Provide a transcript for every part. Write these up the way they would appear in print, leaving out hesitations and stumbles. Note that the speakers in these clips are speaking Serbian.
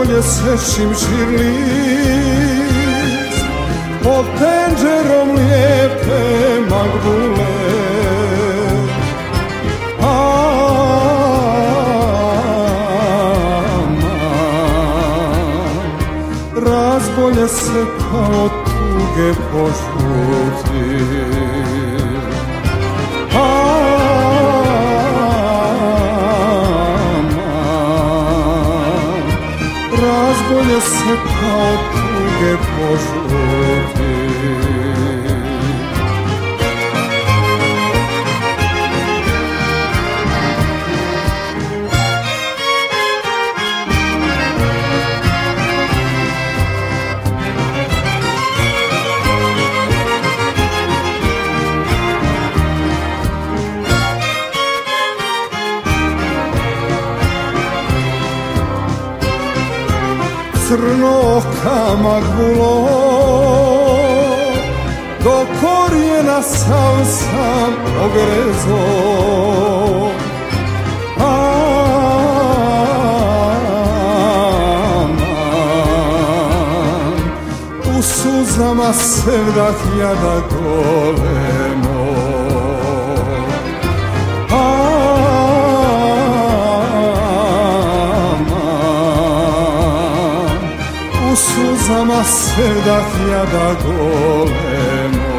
Razbolje se šimšir list, pod tenđerom lijepe magbule. Razbolje se kao tuge požuti. Razbolje se kao tuge požuti. Crno magbulo, do korijena sam ogrezo. U suzama sevdah jada golemo. U suzama sevdah jada golemo.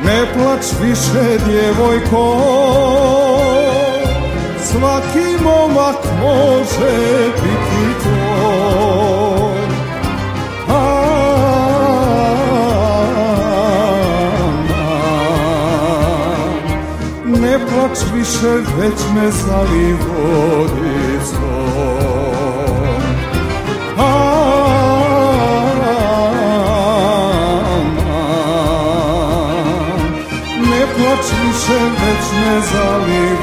Ne plač više, djevojko, svaki momak može biti tvoj. Ne plač više, već me zali vodicom. Ne plač više, već me zali